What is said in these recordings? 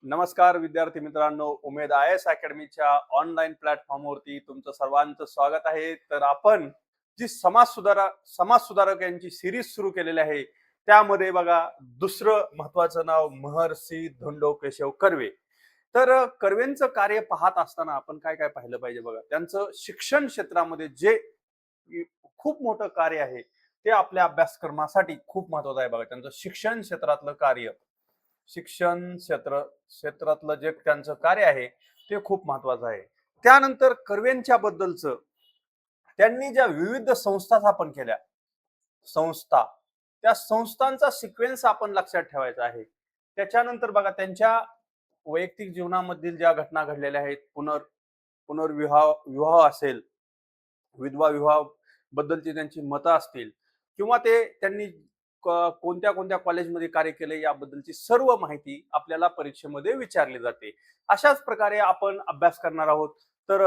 नमस्कार विद्यार्थी मित्रांनो, उमेद IAS अकॅडमीच्या ऑनलाईन प्लॅटफॉर्मवरती तुमचं सर्वांचं स्वागत आहे. तर आपण जी समाज सुधारक यांची सिरीज सुरू केलेली आहे, त्यामध्ये बघा दुसरं महत्वाचं नाव महर्षी धोंडो केशव कर्वे. तर कर्वेंचं कार्य पाहत असताना आपण काय काय पाहिलं पाहिजे बघा. त्यांचं शिक्षण क्षेत्रामध्ये जे खूप मोठं कार्य आहे ते आपल्या अभ्यासक्रमासाठी खूप महत्वाचं आहे बघा. त्यांचं शिक्षण क्षेत्रातलं कार्य, क्षेत्रातलं जे त्यांचं कार्य आहे ते खूप महत्वाचं आहे. त्यानंतर कर्वेंच्या बद्दलचं, त्यांनी ज्या विविध संस्था स्थापन केल्या, संस्था, त्या संस्थांचा सिक्वेन्स आपण लक्षात ठेवायचा आहे. त्याच्यानंतर बघा त्यांच्या वैयक्तिक जीवनामधील ज्या घटना घडलेल्या आहेत, पुनर्विवाह असेल, विधवा विवाह बद्दलची त्यांची मतं असतील, किंवा त्यांनी कोणत्या कोणत्या कॉलेजमध्ये कार्य केले याबद्दलची सर्व माहिती आपल्याला परीक्षेमध्ये विचारली जाते. अशाच प्रकारे आपण अभ्यास करणार आहोत. तर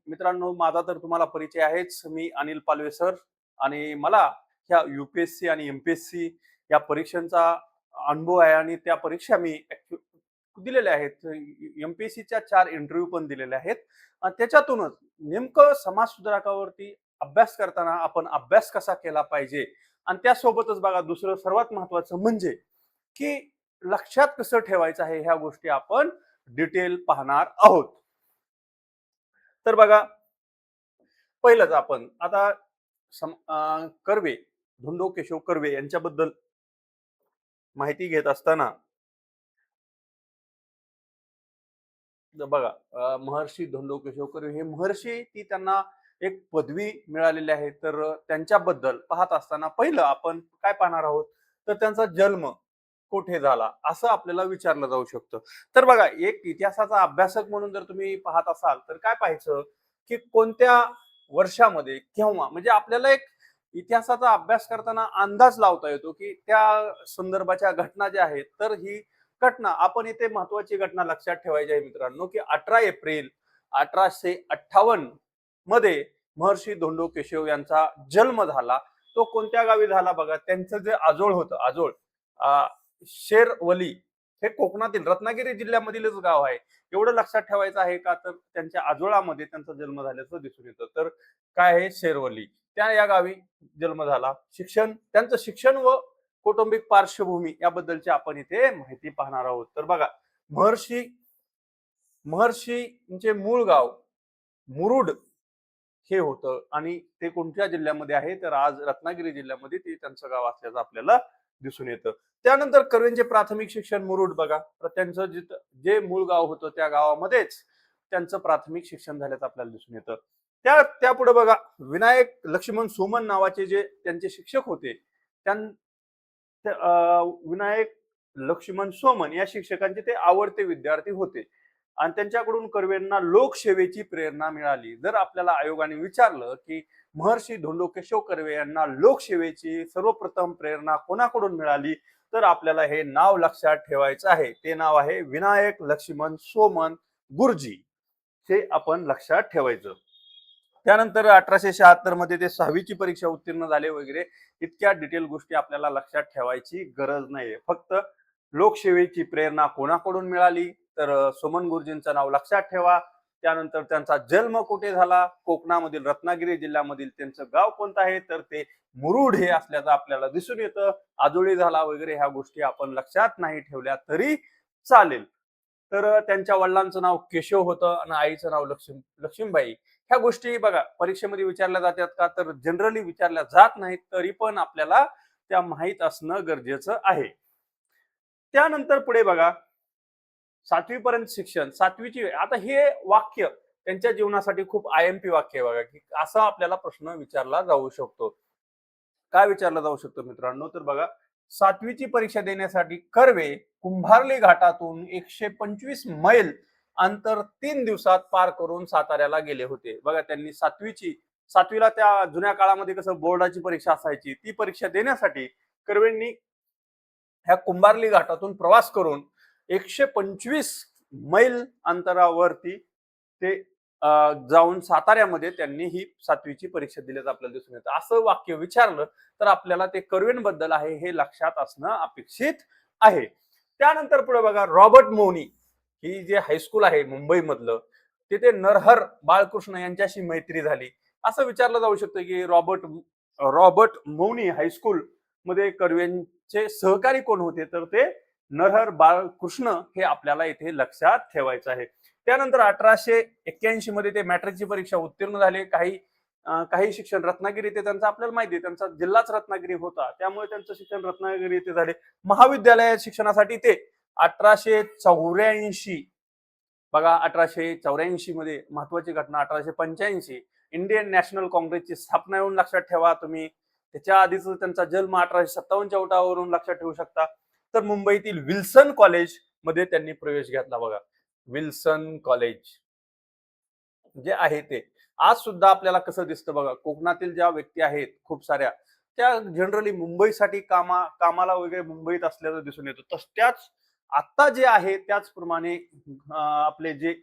मित्रांनो, माझा तर तुम्हाला परिचय आहेच. मी अनिल पालवे सर, आणि मला ह्या UPSC आणि MPSC या परीक्षांचा अनुभव आहे, आणि त्या परीक्षा मी दिलेल्या आहेत. MPSCच्या 4 इंटरव्ह्यू पण दिलेले आहेत. त्याच्यातूनच नेमकं समाज सुधारकावरती अभ्यास करताना आपण अभ्यास कसा केला पाहिजे, आणि त्यासोबतच बघा दुसरं सर्वात महत्वाचं म्हणजे की लक्षात कसं ठेवायचं आहे, ह्या गोष्टी आपण डिटेल पाहणार आहोत. तर बघा, पहिलंच आपण आता कर्वे, धोंडो केशव कर्वे यांच्याबद्दल माहिती घेत असताना बघा, महर्षी धोंडो केशव कर्वे हे महर्षी, ती त्यांना एक पदवी मिळालेली आहे. तर त्यांच्याबद्दल पाहत असताना पहिलं आपण काय पाहणार आहोत, तर त्यांचा जन्म कुठे झाला असं आपल्याला विचारलं जाऊ शकतं. तर बघा, एक इतिहासाचा अभ्यासक म्हणून जर तुम्ही पाहत असाल तर काय पाहायचं की कोणत्या वर्षामध्ये केव्हा, म्हणजे आपल्याला एक इतिहासाचा अभ्यास करताना अंदाज लावता येतो की त्या संदर्भाच्या घटना ज्या आहेत, तर ही घटना आपण इथे महत्वाची घटना लक्षात ठेवायची आहे मित्रांनो, की 18 एप्रिल 1858 मध्ये महर्षी धोंडो केशव यांचा जन्म झाला. तो कोणत्या गावी झाला बघा, त्यांचं जे आजोळ होतं, आजोळ शेरवली, हे कोकणातील रत्नागिरी जिल्ह्यामधीलच गाव आहे. एवढं लक्षात ठेवायचं आहे का, तर त्यांच्या आजोळामध्ये त्यांचा जन्म झाल्याचं दिसून येतं. तर काय आहे, शेरवली, त्या या गावी जन्म झाला. त्यांचं शिक्षण व कौटुंबिक पार्श्वभूमी याबद्दलची आपण इथे माहिती पाहणार आहोत. तर बघा, महर्षी महर्षींचे मूळ गाव मुरुड हे होतं, आणि ते कोणत्या जिल्ह्यामध्ये आहे, तर आज रत्नागिरी जिल्ह्यामध्ये ते त्यांचं गाव असल्याचं आपल्याला दिसून येतं. त्यानंतर कर्वेंचे प्राथमिक शिक्षण मुरुड, बघा, तर त्यांचं जे मूळ गाव होतं त्या गावामध्येच त्यांचं प्राथमिक शिक्षण झाल्याचं आपल्याला दिसून येतं. त्यापुढे बघा, विनायक लक्ष्मण सोमन नावाचे जे त्यांचे शिक्षक होते, विनायक लक्ष्मण सोमन या शिक्षकांचे ते आवडते विद्यार्थी होते, आणि त्यांच्याकडून कर्वेंना लोकसेवेची प्रेरणा मिळाली. जर आपल्याला आयोगाने विचारलं की महर्षी धोंडो केशव कर्वे यांना लोकसेवेची सर्वप्रथम प्रेरणा कोणाकडून मिळाली, तर आपल्याला हे नाव लक्षात ठेवायचं आहे. ते नाव आहे विनायक लक्ष्मण सोमन गुरुजी, हे आपण लक्षात ठेवायचं. त्यानंतर 1876 मध्ये ते 6वीची परीक्षा उत्तीर्ण झाले वगैरे. इतक्या डिटेल गोष्टी आपल्याला लक्षात ठेवायची गरज नाहीये. फक्त लोकसेवेची प्रेरणा कोणाकडून मिळाली, तर सोमन गुरुजींचं नाव लक्षात ठेवा. त्यानंतर त्यांचा जन्म कुठे झाला, कोकणामधील रत्नागिरी जिल्ह्यामधील त्यांचं गाव कोणतं आहे, तर ते मुरुड हे असल्याचं आपल्याला दिसून येतं. आजोळी झाला वगैरे, ह्या गोष्टी आपण लक्षात नाही ठेवल्या तरी चालेल. तर त्यांच्या वडिलांचं नाव केशव होतं आणि आईचं नाव लक्ष्मीबाई. ह्या गोष्टी बघा परीक्षेमध्ये विचारल्या जातात का, तर जनरली विचारल्या जात नाहीत, तरी पण आपल्याला त्या माहीत असणं गरजेचं आहे. त्यानंतर पुढे बघा, 7वी पर्यंत शिक्षण, 7वीची, आता हे वाक्य त्यांच्या जीवनासाठी खूप IMP वाक्य आहे बघा, की असा आपल्याला प्रश्न विचारला जाऊ शकतो. काय विचारला जाऊ शकतो मित्रांनो, तर बघा, 7वीची परीक्षा देण्यासाठी कर्वे कुंभारली घाटातून 125 मैल अंतर 3 दिवसात पार करून साताऱ्याला गेले होते. बघा, त्यांनी 7वीला त्या जुन्या काळामध्ये कसं बोर्डाची परीक्षा असायची, ती परीक्षा देण्यासाठी कर्वेंनी ह्या कुंभारली घाटातून प्रवास करून 125 मैल अंतरावरती ते जाऊन साताऱ्यामध्ये त्यांनी ही 7वीची परीक्षा दिल्याचं आपल्याला दिसून येतं. असं वाक्य विचारलं तर आपल्याला ते कर्वेंबद्दल आहे हे लक्षात असणं अपेक्षित आहे. त्यानंतर पुढे बघा, रॉबर्ट मोनी. ही जे हायस्कूल आहे मुंबई मधलं, तिथे नरहर बाळकृष्ण यांच्याशी मैत्री झाली. असं विचारलं जाऊ शकतं की रॉबर्ट रॉबर्ट मौनी हायस्कूल मध्ये कर्वेंचे सहकारी कोण होते, तर ते नरहर बाळकृष्ण हे आपल्याला इथे लक्षात ठेवायचं आहे. त्यानंतर 1881 मध्ये ते मॅट्रिकची परीक्षा उत्तीर्ण झाले. काही शिक्षण रत्नागिरी ते त्यांचं आपल्याला माहिती आहे, त्यांचा जिल्हाच रत्नागिरी होता, त्यामुळे त्यांचं शिक्षण रत्नागिरी येथे झाले. महाविद्यालयात शिक्षणासाठी ते 1884 बघा, 1884 मध्ये महत्वाची घटना, 1885 इंडियन नॅशनल काँग्रेसची स्थापना येऊन लक्षात ठेवा तुम्ही. त्याच्या आधीच त्यांचा जन्म 1857च्या उठावावरून लक्षात ठेवू शकता. तर मुंबईतील विल्सन कॉलेज मध्ये त्यांनी प्रवेश घेतला बघा. विल्सन कॉलेज जे आहे ते आज सुद्धा आपल्याला कसं दिसतं बघा, कोकणातील ज्या व्यक्ती आहेत खूप साऱ्या, त्या जनरली मुंबईसाठी कामाला वगैरे मुंबईत असल्याचं दिसून येतं. त्याच आता जे आहे त्याचप्रमाणे आपले जे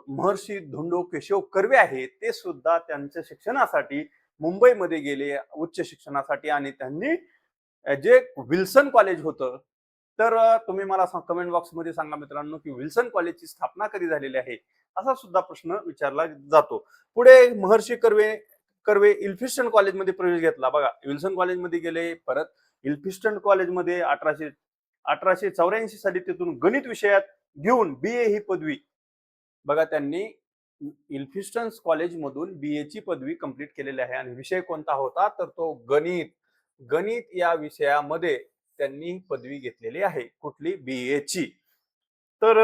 महर्षी धोंडो केशव कर्वे आहेत, ते सुद्धा त्यांच्या शिक्षणासाठी मुंबईमध्ये गेले उच्च शिक्षणासाठी, आणि त्यांनी जे विल्सन कॉलेज होतं, तर तुम्ही मला कमेंट बॉक्समध्ये सांगा मित्रांनो की विल्सन कॉलेजची स्थापना कधी झालेली आहे, असा सुद्धा प्रश्न विचारला जातो. पुढे महर्षी कर्वे कर्वे इल्फिस्टन कॉलेजमध्ये प्रवेश घेतला बघा. विल्सन कॉलेजमध्ये गेले, परत इल्फिस्टन कॉलेजमध्ये 1884 साली तिथून गणित विषयात घेऊन बीए ही पदवी बघा त्यांनी इल्फिस्टन कॉलेजमधून बीए ची पदवी कंप्लीट केलेली आहे. आणि विषय कोणता होता, तर तो गणित. गणित या विषयामध्ये त्यांनी पदवी घेतलेली आहे, कुठली, बीए ची. तर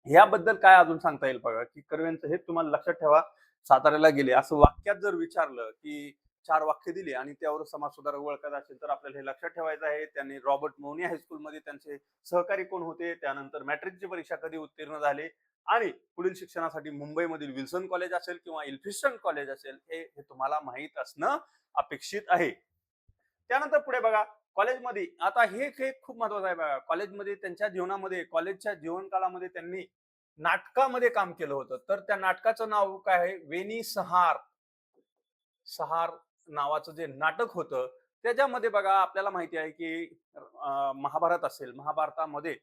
याबद्दल काय अजून सांगता येईल बघा, की कर्वेंचं हे तुम्हाला लक्षात ठेवा. साताऱ्याला गेले असं वाक्यात जर विचारलं की 4 वाक्य दिली आणि त्यावर समाज सुधारक ओळखत असेल, तर आपल्याला हे लक्षात ठेवायचं आहे. त्यांनी रॉबर्ट मौनी हायस्कूलमध्ये त्यांचे सहकारी कोण होते, त्यानंतर मॅट्रिकची परीक्षा कधी उत्तीर्ण झाले, आणि पुढील शिक्षणासाठी मुंबईमधील विल्सन कॉलेज असेल किंवा इल्फिस्टन कॉलेज असेल, हे तुम्हाला माहीत असणं अपेक्षित आहे. त्यानंतर पुढे बघा, कॉलेजमध्ये आता हे खूप महत्वाचं आहे बघा. कॉलेजमध्ये त्यांच्या जीवनामध्ये, कॉलेजच्या जीवनकाळामध्ये त्यांनी नाटकामध्ये काम केलं होतं. तर त्या नाटकाचं नाव काय आहे, वेणी सहार. सहार नावाचं जे नाटक होतं, त्याच्यामध्ये बघा आपल्याला माहिती आहे की महाभारत असेल, महाभारतामध्ये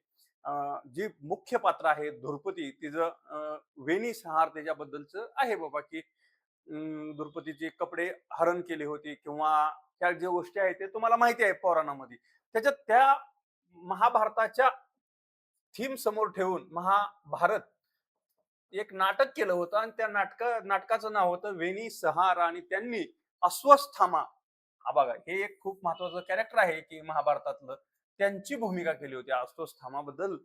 जी मुख्य पात्र आहे द्रौपदी, तिचं वेणी सहार त्याच्याबद्दलचं आहे बाबा, की द्रौपदीचे कपडे हरण केले होते, किंवा त्या ज्या गोष्टी आहेत ते तुम्हाला माहिती आहे पुराणामध्ये. त्याच्यात त्या महाभारताच्या थीम समोर ठेवून महाभारत एक नाटक केलं होतं, आणि त्या नाटकाचं नाव होतं वेणी सहार. आणि त्यांनी अस्वस्थामा, हा बघा हे एक खूप महत्वाचं कॅरेक्टर आहे की महाभारतातलं, त्यांची भूमिका केली होती. अस्वस्थामा बद्दल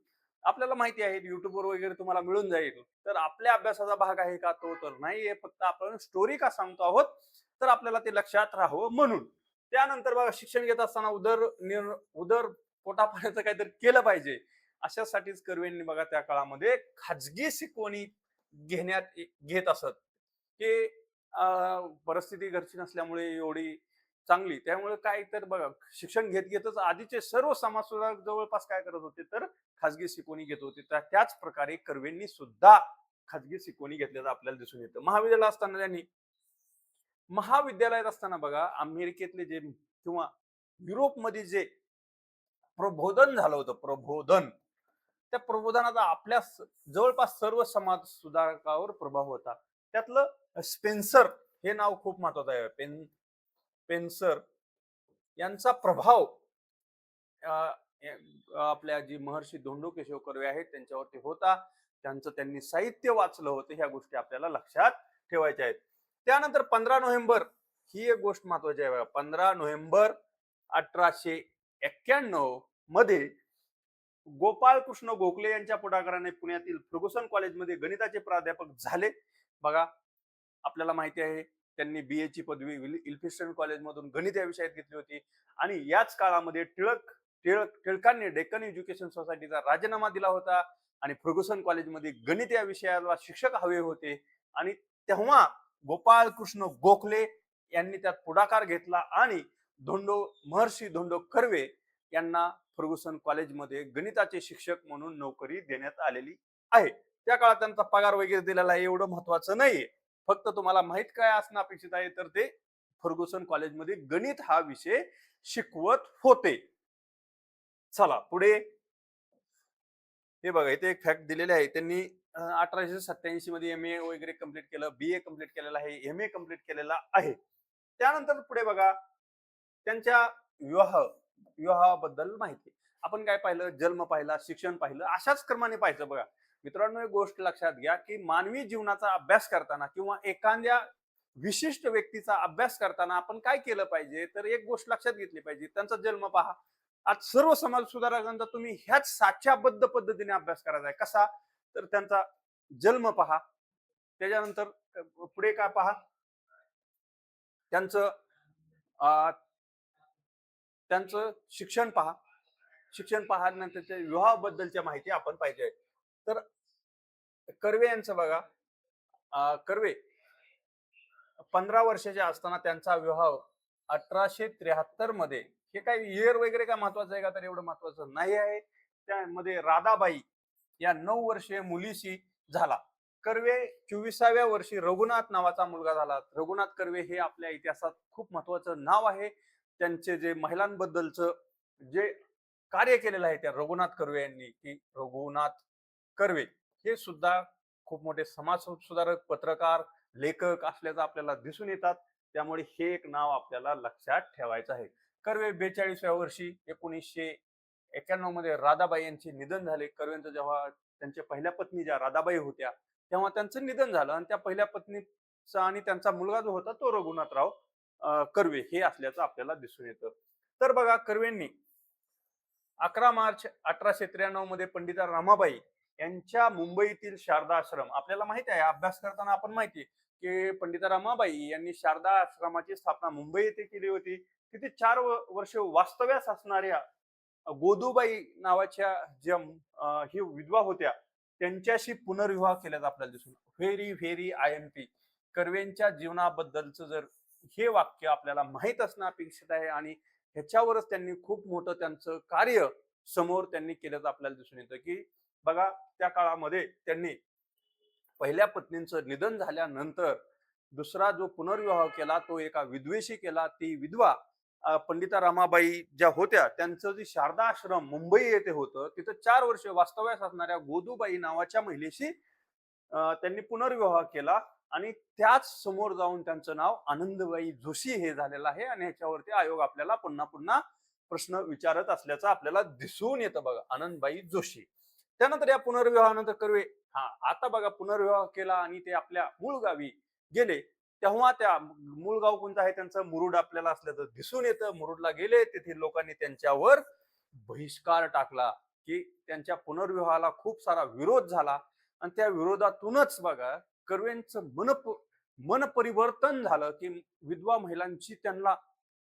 आपल्याला माहिती आहे, युट्यूबवर वगैरे तुम्हाला मिळून जाईल. तर आपल्या अभ्यासाचा भाग आहे का तो, तर नाहीये. फक्त आपण स्टोरी का सांगतो आहोत, तर आपल्याला ते लक्षात राहावं म्हणून. त्यानंतर बघा, शिक्षण घेत असताना उदर पोटापाण्याचं काहीतरी केलं पाहिजे, अशासाठीच कर्वेंनी बघा त्या काळामध्ये खाजगी शिकवणी घेत असत. की परिस्थिती घरची नसल्यामुळे एवढी चांगली, त्यामुळे काय तर बघा, शिक्षण घेत घेतच आधीचे सर्व समाजसुधारक जवळपास काय करत होते, तर खाजगी शिकवणी घेत होते. त्याच प्रकारे कर्वेंनी सुद्धा खाजगी शिकवणी घेतल्याचं आपल्याला दिसून येतं. महाविद्यालयात असताना बघा, अमेरिकेतले जे किंवा युरोपमध्ये जे प्रबोधन झालं होतं, प्रबोधन, त्या प्रबोधनाचा आपल्या जवळपास सर्व समाज सुधारकावर प्रभाव होता. त्यातलं स्पेन्सर हे नाव खूप महत्वाचं आहे. स्पेन्सर यांचा प्रभाव आपल्या जी महर्षी धोंडो केशव कर्वे आहेत त्यांच्यावरती होता. त्यांनी साहित्य वाचलं होतं, ह्या गोष्टी आपल्याला लक्षात ठेवायच्या आहेत. त्यानंतर 15 नोव्हेंबर ही एक गोष्ट महत्वाची आहे बघा. 15 नोव्हेंबर 1891 मध्ये गोपाळकृष्ण गोखले यांच्या पुढाकाराने पुण्यातील फर्ग्युसन कॉलेजमध्ये गणिताचे प्राध्यापक झाले बघा. आपल्याला माहिती आहे त्यांनी बीए ची पदवी इल्फिस्टन कॉलेजमधून गणित या विषयात घेतली होती. आणि याच काळामध्ये टिळकांनी डेक्कन एज्युकेशन सोसायटीचा राजीनामा दिला होता, आणि फर्ग्युसन कॉलेजमध्ये गणित या विषयाला शिक्षक हवे होते. आणि तेव्हा गोपाळकृष्ण गोखले यांनी त्यात पुढाकार घेतला, आणि महर्षी धोंडो कर्वे यांना फर्ग्युसन कॉलेजमध्ये गणिताचे शिक्षक म्हणून नोकरी देण्यात आलेली आहे. त्या काळात त्यांचा पगार वगैरे दिलेला आहे, एवढं महत्वाचं नाहीये. फक्त तुम्हाला माहित काय असणं अपेक्षित आहे, तर ते फर्ग्युसन कॉलेजमध्ये गणित हा विषय शिकवत होते. चला पुढे, हे बघा इथे एक फॅक्ट दिलेले आहे. त्यांनी 1887 मध्ये एम-ए वगैरे कंप्लीट केलं, बी-ए कंप्लीट केलेलं आहे, एम-ए कंप्लीट केलेला आहे. त्यानंतर पुढे बघा त्यांच्या विवाहाबद्दल माहिती. आपण काय पाहिलं, जन्म पाहिला, शिक्षण पाहिलं, अशाच क्रमाने पाहायचं बघा. मित्रांनो, एक गोष्ट लक्षात घ्या, की मानवी जीवनाचा अभ्यास करताना किंवा एखाद्या विशिष्ट व्यक्तीचा अभ्यास करताना आपण काय केलं पाहिजे, तर एक गोष्ट लक्षात घेतली पाहिजे. त्यांचा जन्म पहा. आज सर्व समाज सुधारकांचा तुम्ही ह्याच साच्याबद्ध पद्धतीने अभ्यास करायचा आहे. कसा? तर त्यांचा जन्म पहा. त्याच्यानंतर पुढे काय पहा, त्यांचं अ, त्यांचं शिक्षण पहा. शिक्षण पाहिल्यानंतर त्या विवाहाबद्दलच्या माहिती आपण पाहिजे. तर कर्वे यांचं बघा, कर्वे 15 वर्षाचे असताना त्यांचा विवाह 1873 मध्ये, हे काही इयर वगैरे काय महत्वाचं आहे का, तर एवढं महत्वाचं नाही आहे. त्यामध्ये राधाबाई या 9 वर्षीय मुलीशी झाला. कर्वे 24व्या वर्षी रघुनाथ नावाचा मुलगा झाला. रघुनाथ कर्वे हे आपल्या इतिहासात खूप महत्वाचं नाव आहे. त्यांचे जे महिलांबद्दलचं जे कार्य केलेलं आहे त्या रघुनाथ कर्वे यांनी, की रघुनाथ कर्वे हे सुद्धा खूप मोठे समाज सुधारक, पत्रकार, लेखक असल्याचं आपल्याला दिसून येतात. त्यामुळे हे एक नाव आपल्याला लक्षात ठेवायचं आहे. कर्वे 42व्या वर्षी 1991 मध्ये राधाबाई यांचे निधन झाले. कर्वेंचं जेव्हा त्यांच्या पहिल्या पत्नी ज्या राधाबाई होत्या, तेव्हा त्यांचं निधन झालं आणि त्या पहिल्या पत्नीचा आणि त्यांचा मुलगा जो होता तो रघुनाथराव कर्वे हे असल्याचं आपल्याला दिसून येतं. तर बघा, कर्वेंनी 11 मार्च 1893 मध्ये पंडिता रमाबाई यांच्या मुंबईतील शारदा आश्रम, आपल्याला माहिती आहे अभ्यास करताना आपण माहिती की पंडिता रमाबाई यांनी शारदा आश्रमाची स्थापना मुंबई येथे केली होती. तिथे 4 वर्ष वास्तव्यास असणाऱ्या गोदूबाई नावाच्या ज्या ही विधवा होत्या, त्यांच्याशी पुनर्विवाह केल्याचं आपल्याला दिसून. व्हेरी व्हेरी IMP कर्वेंच्या जीवनाबद्दलचं जर हे वाक्य आपल्याला माहित असणं अपेक्षित आहे आणि ह्याच्यावरच त्यांनी खूप मोठं त्यांचं कार्य समोर त्यांनी केल्याचं आपल्याला दिसून येतं. की बघा, त्या काळामध्ये त्यांनी पहिल्या पत्नीचं निधन झाल्यानंतर दुसरा जो पुनर्विवाह केला तो एका विधवेशी केला. ती विधवा पंडिता रमाबाई ज्या होत्या, त्यांचं जे शारदा आश्रम मुंबई येथे होतं, तिथं 4 वर्ष वास्तव्यास असणाऱ्या गोदूबाई नावाच्या महिलेशी त्यांनी पुनर्विवाह केला आणि त्याच समोर जाऊन त्यांचं नाव आनंदबाई जोशी हे झालेलं आहे आणि ह्याच्यावरती आयोग आपल्याला पुन्हा पुन्हा प्रश्न विचारत असल्याचं आपल्याला दिसून येतं बघा, आनंदबाई जोशी. त्यानंतर या पुनर्विवाहानंतर कर्वे आता बघा पुनर्विवाह केला आणि ते आपल्या मूळ गावी गेले. तेव्हा त्या मूळ गाव कोणतं आहे त्यांचं, मुरुड आपल्याला असल्याचं दिसून येतं. मुरुडला गेले, तेथील लोकांनी त्यांच्यावर बहिष्कार टाकला, की त्यांच्या पुनर्विवाहाला खूप सारा विरोध झाला आणि त्या विरोधातूनच बघा कर्वेंचं मन परिवर्तन झालं, की विधवा महिलांची त्यांना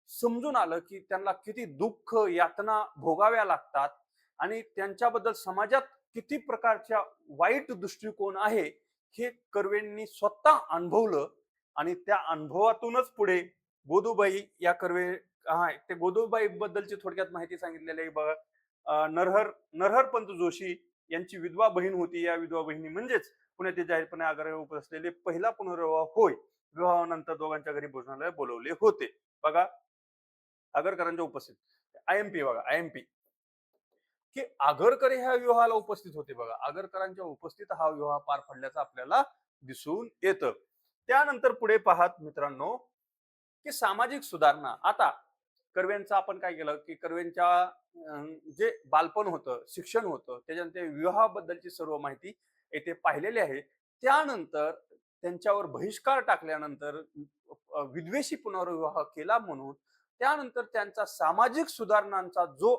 समजून आलं की त्यांना किती दुःख यातना भोगाव्या लागतात आणि त्यांच्याबद्दल समाजात किती प्रकारच्या वाईट दृष्टिकोन आहे हे कर्वेंनी स्वतः अनुभवलं आणि त्या अनुभवातूनच पुढे गोदूबाई या कर्वे, ते गोदूबाई बद्दलची थोडक्यात माहिती सांगितलेली आहे बघा. नरहरपंत जोशी यांची विधवा बहीण होती. या विधवा बहिणी म्हणजेच पुण्यात जाहीरपणे आग्रह उपस्थित असलेले पहिला पुनर्विवाह होय. विवाहानंतर दोघांच्या घरी भोजनालय बोलवले होते. बघा, आगरकरांच्या उपस्थित IMP बघा, IMP की आगरकर ह्या विवाहाला उपस्थित होते. बघा, आगरकरांच्या उपस्थित हा विवाह पार पडल्याचं आपल्याला दिसून येतं. त्यानंतर पुढे पाहत मित्रांनो, की सामाजिक सुधारणा. आता कर्वेंचं आपण काय केलं, की कर्वेंच्या जे बालपण होतं, शिक्षण होतं, त्याच्यानंतर विवाहाबद्दलची सर्व माहिती येथे पाहिलेली आहे. त्यानंतर त्यांच्यावर बहिष्कार टाकल्यानंतर विधवेशी पुनर्विवाह केला म्हणून त्यानंतर त्यांचा सामाजिक सुधारणांचा जो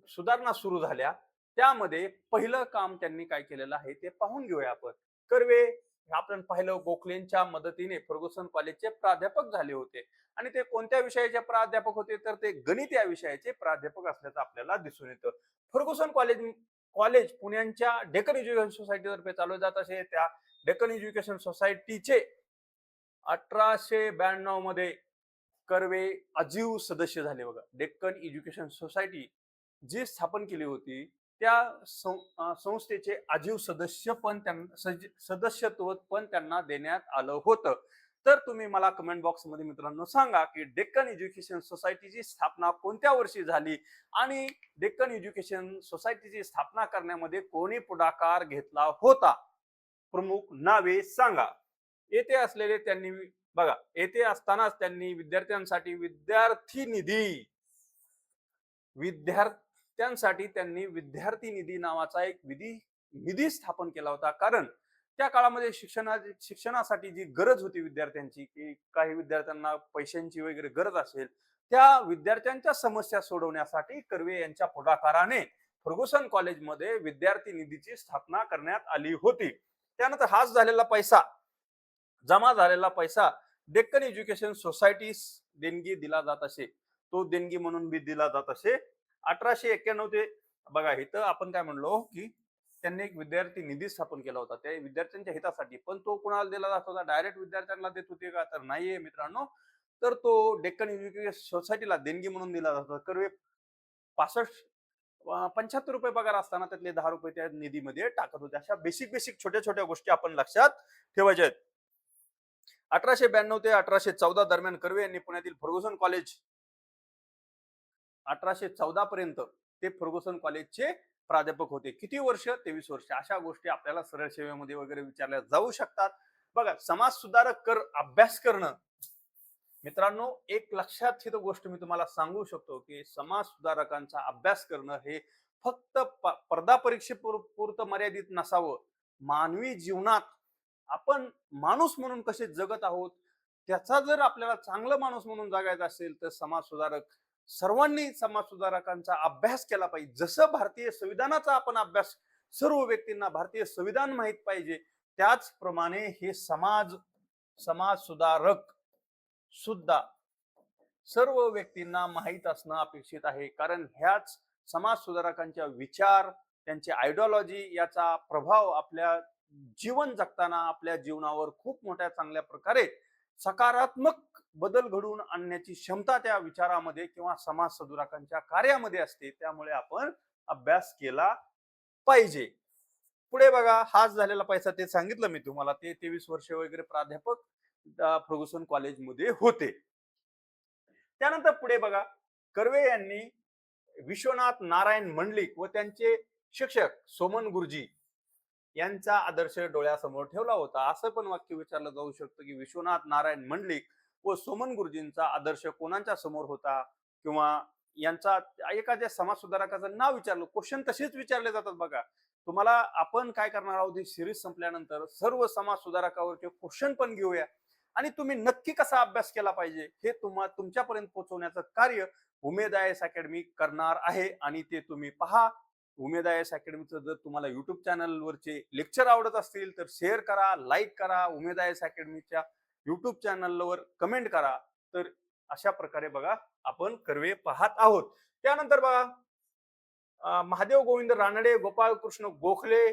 सुधारणा सुरू झाल्या, त्यामध्ये पहिलं काम त्यांनी काय केलेलं आहे ते पाहून घेऊया आपण. कर्वे आपण पाहिलं गोखलेंच्या मदतीने फर्ग्युसन कॉलेजचे प्राध्यापक झाले होते आणि ते कोणत्या विषयाचे प्राध्यापक होते, तर ते गणित या विषयाचे प्राध्यापक असल्याचं आपल्याला दिसून येतं. फर्ग्युसन कॉलेज कॉलेज पुण्याच्या डेक्कन एज्युकेशन सोसायटी तर्फे चालवले जात असे. त्या डेक्कन एज्युकेशन सोसायटीचे 1892 मध्ये कर्वे आजीव सदस्य झाले. बघा, डेक्कन एज्युकेशन सोसायटी जी स्थापन केली होती त्या संस्थेचे आजीव सदस्यत्व पण त्यांना देण्यात आलं होतं. तर तुम्ही मला कमेंट बॉक्समध्ये मित्रांनो सांगा की डेक्कन एज्युकेशन सोसायटीची स्थापना कोणत्या वर्षी झाली आणि डेक्कन एज्युकेशन सोसायटीची स्थापना करण्यामध्ये कोणी पुढाकार घेतला होता. प्रमुख नावे सांगा. येथे असलेले त्यांनी बघा, येथे असतानाच त्यांनी विद्यार्थ्यांसाठी विद्यार्थी निधी नावाचा एक निधी स्थापन केला होता. कारण त्या काळामध्ये शिक्षणासाठी जी गरज होती विद्यार्थ्यांची, की काही विद्यार्थ्यांना पैशांची वगैरे गरज असेल, त्या विद्यार्थ्यांच्या समस्या सोडवण्यासाठी कर्वे यांच्या पुढाकाराने फर्ग्युसन कॉलेजमध्ये विद्यार्थी निधीची स्थापना करण्यात आली होती. त्यानंतर हाच जमा झालेला पैसा डेक्कन एज्युकेशन सोसायटीस देणगी दिला जात असे. तो देणगी म्हणून बी दिला जात असे. 1891 ते बघा, इथं आपण काय म्हणलो की त्यांनी एक विद्यार्थी निधी स्थापन केला होता त्या विद्यार्थ्यांच्या हितासाठी. पण तो कुणाला दिला जात होता? डायरेक्ट विद्यार्थ्यांना देत होते का? तर नाहीये मित्रांनो. तर तो डेक्कन एज्युकेशन सोसायटीला देणगी म्हणून दिला जात होता. कर्वे 75 रुपये पगार असताना त्यातले 10 रुपये त्या निधीमध्ये टाकत होते. अशा बेसिक छोट्या छोट्या गोष्टी आपण लक्षात ठेवायच्या आहेत. 1892 ते 1814 दरम्यान कर्वे यांनी पुण्यातील फर्ग्युसन कॉलेज 1814 पर्यंत ते फर्ग्युसन कॉलेजचे प्राध्यापक होते. किती वर्ष? 23 वर्ष. अशा गोष्टी आपल्याला सरळ सेवेमध्ये वगैरे विचारल्या जाऊ शकतात. बघा, समाज सुधारक अभ्यास करणं मित्रांनो, एक लक्षात गोष्ट मी तुम्हाला सांगू शकतो की समाज सुधारकांचा अभ्यास करणं हे फक्त स्पर्धा परीक्षेपुरतं मर्यादित नसावं. मानवी जीवनात आपण माणूस म्हणून कसे जगत आहोत, त्याचा जर आपल्याला चांगलं माणूस म्हणून जगायचं असेल तर सर्वांनी समाज सुधारकांचा अभ्यास केला पाहिजे. जसं भारतीय संविधानाचा आपण अभ्यास, सर्व व्यक्तींना भारतीय संविधान माहित पाहिजे, त्याचप्रमाणे हे समाज सुधारक सुद्धा सर्व व्यक्तींना माहीत असणं अपेक्षित आहे. कारण ह्याच समाज सुधारकांच्या विचार, त्यांची आयडिओलॉजी याचा प्रभाव आपल्या जीवन जगताना आपल्या जीवनावर खूप मोठ्या चांगल्या प्रकारे सकारात्मक बदल घडवून आणण्याची क्षमता त्या विचारामध्ये किंवा समाज सुधारकांच्या कार्यामध्ये असते. त्यामुळे आपण अभ्यास केला पाहिजे. पुढे बघा, हाच झालेला पैसा, ते सांगितलं मी तुम्हाला, ते 23 वर्ष वगैरे प्राध्यापक फर्ग्युसन कॉलेजमध्ये होते. त्यानंतर पुढे बघा, कर्वे यांनी विश्वनाथ नारायण मंडलिक व त्यांचे शिक्षक सोमन गुरुजी यांचा आदर्श डोळ्यासमोर ठेवला होता. असं पण वाक्य विचारलं जाऊ शकतं की विश्वनाथ नारायण मंडलिक व सोमन गुरुजींचा आदर्श कोणाच्या समोर होता, किंवा यांचा एखाद्या समाज सुधारकाचं नाव विचारलं, क्वेश्चन तसेच विचारले जातात. बघा, तुम्हाला आपण काय करणार आहोत, ही सिरीज संपल्यानंतर सर्व समाज सुधारकावरचे क्वेश्चन पण घेऊया आणि तुम्ही नक्की कसा अभ्यास केला पाहिजे हे तुमच्यापर्यंत पोहोचवण्याचं कार्य उमेद आय एस अकॅडमी करणार आहे. आणि ते तुम्ही पहा. उमेद आय एस अकॅडमीचं जर तुम्हाला युट्यूब चॅनलवरचे लेक्चर आवडत असतील तर शेअर करा, लाईक करा, उमेद आय एस अकॅडमीच्या युट्यूब चॅनलवर कमेंट करा. तर अशा प्रकारे बघा आपण कर्वे पाहत आहोत. त्यानंतर बघा, महादेव गोविंद रानडे, गोपाळ कृष्ण गोखले,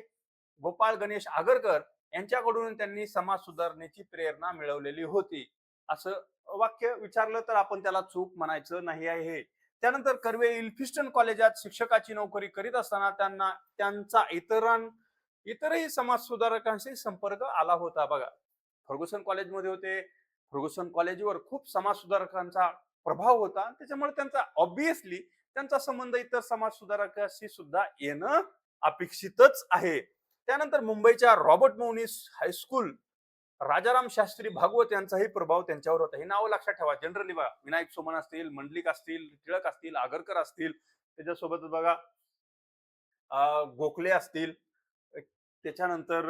गोपाळ गणेश आगरकर यांच्याकडून त्यांनी समाज सुधारणेची प्रेरणा मिळवलेली होती. असं वाक्य विचारलं तर आपण त्याला चूक म्हणायचं नाही आहे. त्यानंतर कर्वे इल्फिस्टन कॉलेजात शिक्षकाची नोकरी करीत असताना त्यांचा इतरही समाज सुधारकांशी संपर्क आला होता. बघा, फर्ग्युसन कॉलेजमध्ये होते, फर्ग्युसन कॉलेजवर खूप समाज सुधारकांचा प्रभाव होता. त्याच्यामुळे त्यांचा संबंध इतर समाज सुधारकांशी सुद्धा येणं अपेक्षितच आहे. त्यानंतर मुंबईच्या रॉबर्ट मौनिस हायस्कूल, राजाराम शास्त्री भागवत यांचाही प्रभाव त्यांच्यावर होता. हे नाव लक्षात ठेवा. जनरली बघा, विनायक सोमन असतील, मंडलिक असतील, टिळक असतील, आगरकर असतील, त्याच्यासोबत बघा गोखले असतील, त्याच्यानंतर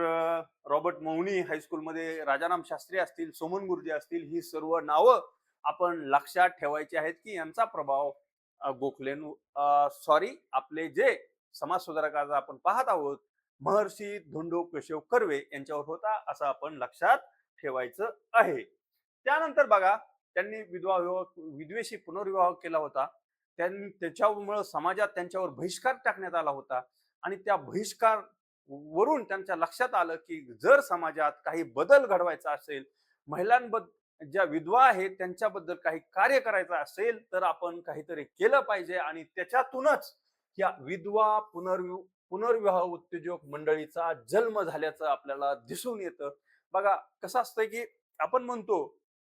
रॉबर्ट मौनी हायस्कूलमध्ये राजाराम शास्त्री असतील, सोमन गुरुजी असतील, ही सर्व नावं आपण लक्षात ठेवायची आहेत की यांचा प्रभाव आपले जे समाज सुधारकाचा आपण पाहत आहोत महर्षी धोंडो केशव कर्वे यांच्यावर होता, असं आपण लक्षात ठेवायचं आहे. त्यानंतर बघा, त्यांनी विधवेशी पुनर्विवाह केला होता. त्याच्यामुळे समाजात त्यांच्यावर बहिष्कार टाकण्यात आला होता आणि त्या बहिष्कार वरून त्यांच्या लक्षात आलं की जर समाजात काही बदल घडवायचा असेल, महिलांबद्दल ज्या विधवा आहेत त्यांच्याबद्दल काही कार्य करायचं असेल तर आपण काहीतरी केलं पाहिजे. आणि त्याच्यातूनच या विधवा पुनर्विवाह उत्तेजक मंडळीचा जन्म झाल्याचं आपल्याला दिसून येतं. बघा, कसं असतं की आपण म्हणतो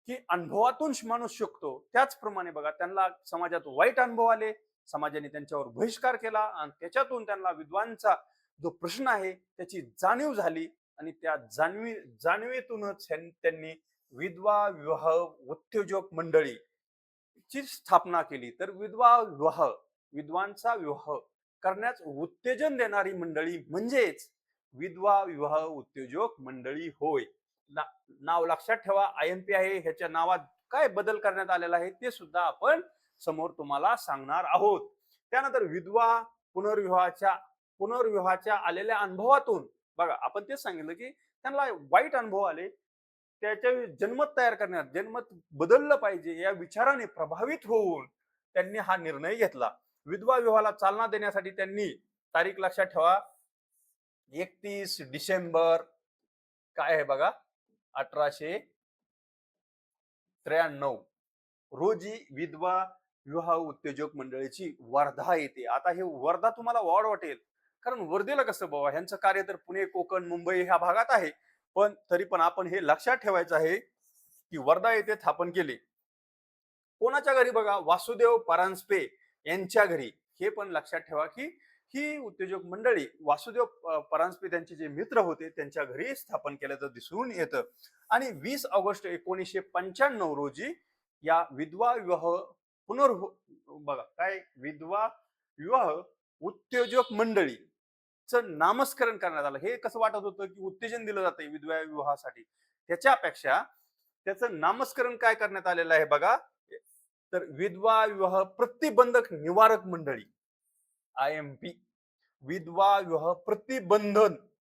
की अनुभवातून माणूस शिकतो. त्याचप्रमाणे बघा, त्यांना समाजात वाईट अनुभव आले, समाजाने त्यांच्यावर बहिष्कार केला आणि त्याच्यातून त्यांना विद्वांचा जो प्रश्न आहे त्याची जाणीव झाली आणि त्या जाणीवेतूनच त्यांनी विधवा विवाह उद्योजक मंडळी ची स्थापना केली. तर विधवा विवाह, विद्वांचा विवाह करण्यास उत्तेजन देणारी मंडळी म्हणजेच विधवा विवाह उद्योजक मंडळी होय. नाव लक्षात ठेवा, IMP आहे, ह्याच्या नावात काय बदल करण्यात आलेला आहे ते सुद्धा आपण समोर तुम्हाला सांगणार आहोत. त्यानंतर विधवा पुनर्विवाहाच्या आलेल्या अनुभवातून बघा, आपण तेच सांगितलं की त्यांना वाईट अनुभव आले, त्याच्या जन्मत तयार करण्यात, जन्मत बदललं पाहिजे या विचाराने प्रभावित होऊन त्यांनी हा निर्णय घेतला. विधवा विवाहाला चालना देण्यासाठी त्यांनी, तारीख लक्षात ठेवा, 31 डिसेंबर काय आहे बघा, 1893 रोजी विधवा विवाह उद्योजक मंडळीची वर्धा येते. आता हे वर्धा तुम्हाला वाढ वाटेल, कारण वर्धेला कसं बाबा, ह्यांचं कार्य तर पुणे, कोकण, मुंबई ह्या भागात आहे, पण तरी पण आपण हे लक्षात ठेवायचं आहे की वर्धा येथे स्थापन केले. कोणाच्या घरी बघा, वासुदेव परांजपे यांच्या घरी. हे पण लक्षात ठेवा की ही उद्योजक मंडळी वासुदेव परांजपे त्यांचे जे मित्र होते त्यांच्या घरी स्थापन केल्याचं दिसून येतं. आणि 20 ऑगस्ट 1995 रोजी या विधवा विवाह बघा काय, विधवा विवाह उद्योजक मंडळीचं नामस्करण करण्यात आलं. हे कसं वाटत होतं की उत्तेजन दिलं जातंय विधवा विवाहासाठी, त्याच्यापेक्षा त्याचं नामस्करण काय करण्यात आलेलं आहे बघा, तर विधवा विवाह प्रतिबंधक निवारक मंडळी, IMP, विधवा विवाह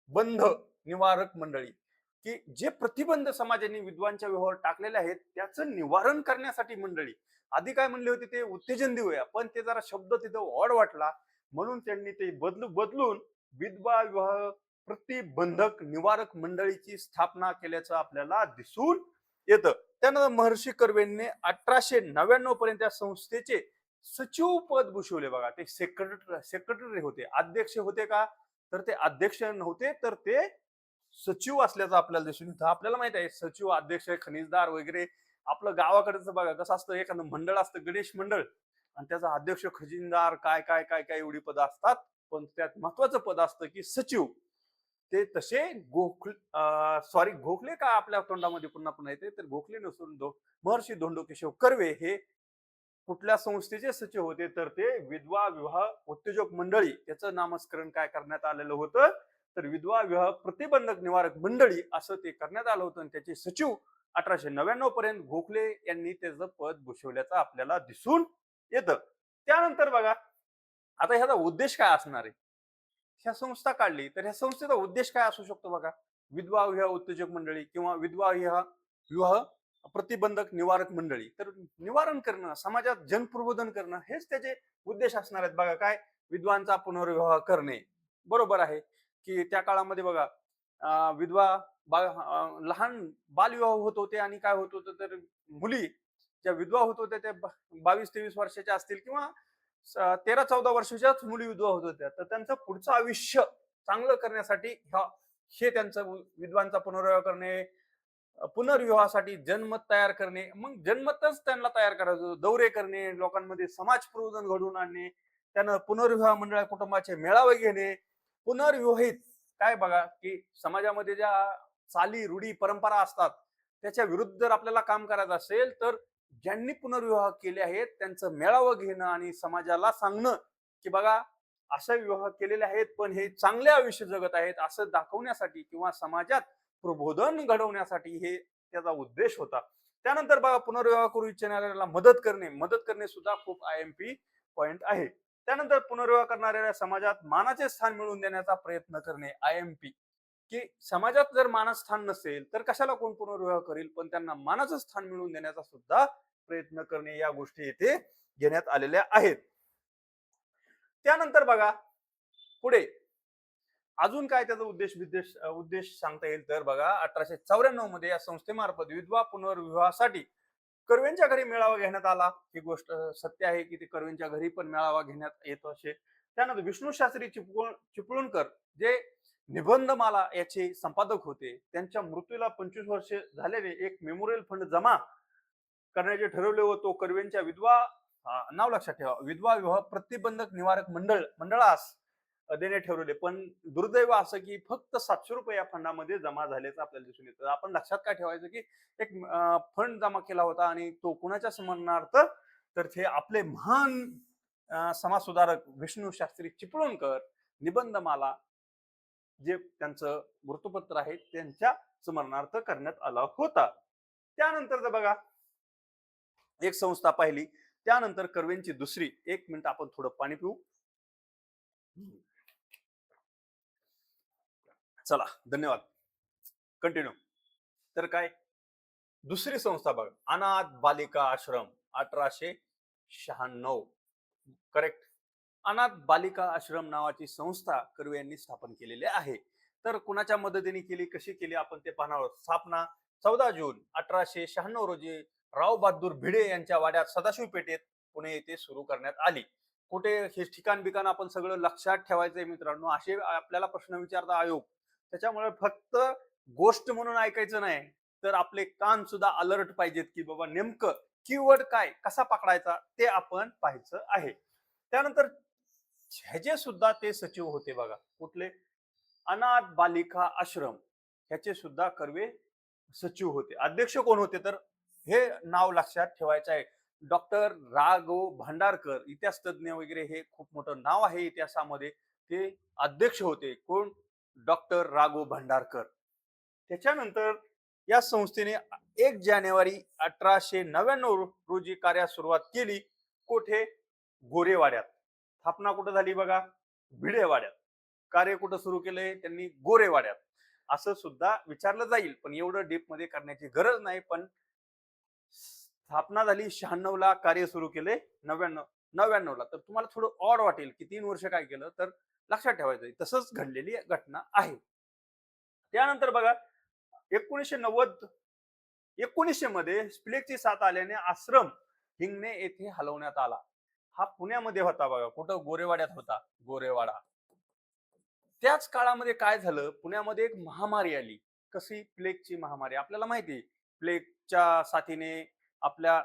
बंध निवारक मंडळी, की जे प्रतिबंध समाजाने विधवांच्या विवाहावर टाकलेले आहेत त्याचं निवारण करण्यासाठी मंडळी. आधी काय म्हणले होते, ते उत्तेजन देऊया, पण ते जरा शब्द तिथं ऑड वाटला, म्हणून त्यांनी ते बदलून विधवा विवाह प्रतिबंधक निवारक मंडळीची स्थापना केल्याचं आपल्याला दिसून येतं. त्यानंतर महर्षी कर्वेंनी 1899 पर्यंत त्या संस्थेचे सचिव पद भूषवले. बघा, ते सेक्रेटरी होते, अध्यक्ष होते का, तर ते अध्यक्ष नव्हते, तर ते सचिव असल्याचं आपल्याला दिसून येतं. आपल्याला माहित आहे सचिव, अध्यक्ष, खनिजदार वगैरे. आपलं गावाकडचं बघा कसं असतं, एखादं मंडळ असतं, गणेश मंडळ, आणि त्याचा अध्यक्ष, खजिनदार, काय काय काय काय एवढी पद असतात, पण त्यात महत्वाचं पद असतं की सचिव. ते तसे गोखले का आपल्या तोंडामध्ये पुन्हा पुन्हा येते, तर गोखले नसून महर्षी धोंडो केशव कर्वे हे कुठल्या संस्थेचे सचिव होते, तर ते विधवा विवाह उद्योजक मंडळी, त्याचं नामस्करण काय करण्यात आलेलं होतं, तर विधवा विवाह प्रतिबंधक निवारक मंडळी असं ते करण्यात आलं होतं. आणि त्याचे सचिव 1899 पर्यंत गोखले यांनी त्याचं पद भूषवल्याचं आपल्याला दिसून येतं. त्यानंतर बघा, आता ह्याचा उद्देश काय असणार आहे, ह्या संस्था काढली तर ह्या संस्थेचा उद्देश काय असू शकतो बघा, विधवा विवाह उद्योजक मंडळी किंवा विधवा विवाह प्रतिबंधक निवारक मंडळी, तर निवारण करणं, समाजात जनप्रबोधन करणं, हेच त्याचे उद्देश असणार आहेत. बघा काय, विधवांचा पुनर्विवाह करणे, बरोबर आहे की त्या काळामध्ये बघा विधवा लहान बालविवाह होत होते, आणि काय होत होतं, तर मुली ज्या विधवा होत होत्या त्या 22-23 वर्षाच्या असतील किंवा 13-14 वर्षाच्याच मुली विधवा होत होत्या, तर त्यांचं पुढचं आयुष्य चांगलं करण्यासाठी हे त्यांचं विधवांचा पुनर्विवाह करणे, पुनर्विवाहासाठी जनमत तयार करणे, मग जनमतच त्यांना तयार करायचं, दौरे करणे, लोकांमध्ये समाज प्रबोधन घडवून आणणे, त्यानं पुनर्विवाह मंडळ कुटुंबाचे मेळावे घेणे, पुनर्विवाहित काय बघा की समाजामध्ये ज्या चाली, रूढी, परंपरा असतात त्याच्या विरुद्ध जर आपल्याला काम करायचं असेल, तर ज्यांनी पुनर्विवाह केले आहेत त्यांचं मेळावं घेणं आणि समाजाला सांगणं की बघा, असे विवाह केलेले आहेत पण हे चांगले आयुष्य जगत आहेत असं दाखवण्यासाठी किंवा समाजात प्रबोधन घडवण्यासाठी हे त्याचा उद्देश होता. त्यानंतर बघा, पुनर्विवाह करू इच्छिणाऱ्याला मदत करणे सुद्धा खूप IMP पॉइंट आहे. त्यानंतर पुनर्विवाह करणाऱ्या समाजात मानाचे स्थान मिळवून देण्याचा प्रयत्न करणे, IMP, की समाजात जर मानस्थान नसेल तर कशाला कोण पुनर्विवाह करेल, पण त्यांना मानाचं स्थान मिळवून देण्याचा सुद्धा प्रयत्न करणे, या गोष्टी येथे घेण्यात आलेल्या आहेत. त्यानंतर बघा पुढे अजून काय त्याचा उद्देश सांगता येईल, तर बघा 1894 मध्ये या संस्थेमार्फत विधवा पुनर्विवाहासाठी कर्वेंच्या घरी मेळावा घेण्यात आला. ही गोष्ट सत्य आहे की ते कर्वेंच्या घरी पण मेळावा घेण्यात येतो असे. त्यानंतर विष्णू शास्त्री चिपळूणकर जे निबंधमाला याचे संपादक होते, त्यांच्या मृत्यूला 25 वर्ष झालेले एक मेमोरियल फंड जमा करण्याचे ठरवले व तो कर्वेंच्या विधवा नाव लक्षात ठेवा, विधवा विवाह प्रतिबंधक निवारक मंडळास देणे ठरवले. पण दुर्दैव असं की फक्त 700 रुपये या फंडामध्ये जमा झाल्याचं आपल्याला दिसून येतं. आपण लक्षात काय ठेवायचं की एक फंड जमा केला होता आणि तो कुणाच्या स्मरणार्थ, तर ते आपले महान समाजसुधारक विष्णू शास्त्री चिपळूणकर निबंधमाला जे त्यांचं वृत्तपत्र आहे त्यांच्या स्मरणार्थ करण्यात आला होता. त्यानंतर जर बघा एक संस्था पाहिली, त्यानंतर कर्वेंची दुसरी, एक मिनिट आपण थोडं पाणी पिऊ. चला धन्यवाद. कंटिन्यू. तर काय दुसरी संस्था बघा, अनाथ बालिका आश्रम 1896. करेक्ट. अनाथ बालिका आश्रम नावाची संस्था कर्वे यांनी स्थापन केलेली आहे. तर कुणाच्या मदतीने केली, कशी केली आपण ते पाहणार आहोत. स्थापना 14 जून 1896 रोजी राव बहादूर भिडे यांच्या वाड्यात सदाशिव पेठेत पुणे येथे सुरू करण्यात आली. कुठे हे ठिकाण बिकाण आपण सगळं लक्षात ठेवायचंय मित्रांनो. असे आपल्याला प्रश्न विचारता आयोग, त्याच्यामुळे फक्त गोष्ट म्हणून ऐकायचं नाही, तर आपले कान सुद्धा अलर्ट पाहिजेत की बाबा नेमकं कीवर्ड काय, कसा पकडायचा ते आपण पाहायचं आहे. त्यानंतर ह्याचे सुद्धा ते सचिव होते बघा. कुठले? अनाथ बालिका आश्रम ह्याचे सुद्धा कर्वे सचिव होते. अध्यक्ष कोण होते, तर हे नाव लक्षात ठेवायचं आहे, डॉक्टर राघव भांडारकर. इतिहास तज्ञ वगैरे हे खूप मोठं नाव आहे इतिहासामध्ये. ते अध्यक्ष होते. कोण? डॉक्टर राघव भांडारकर. त्याच्यानंतर या संस्थेने 1 जानेवारी 1899 रोजी कार्यास सुरुवात केली. कुठे? गोरेवाड्यात. स्थापना कुठे झाली बघा? भिडेवाड्यात. कार्य कुठं सुरू केलंय त्यांनी? गोरेवाड्यात. असं सुद्धा विचारलं जाईल, पण एवढं डीप मध्ये करण्याची गरज नाही. पण स्थापना झाली 96 ला, कार्य सुरू केले 99 ला. तर तुम्हाला थोडं ऑड वाटेल की 3 वर्ष काय केलं, तर लक्षात ठेवायचं तसंच घडलेली घटना आहे. त्यानंतर बघा 1990 मध्ये प्लेगची साथ आल्याने आश्रम हिंगणे येथे हलवण्यात आला. हा पुण्यामध्ये होता बघा. कुठं? गोरेवाड्यात होता. गोरेवाडा. त्याच काळामध्ये काय झालं, पुण्यामध्ये एक महामारी आली. कशी? प्लेगची महामारी. आपल्याला माहिती, प्लेगच्या साथीने आपल्या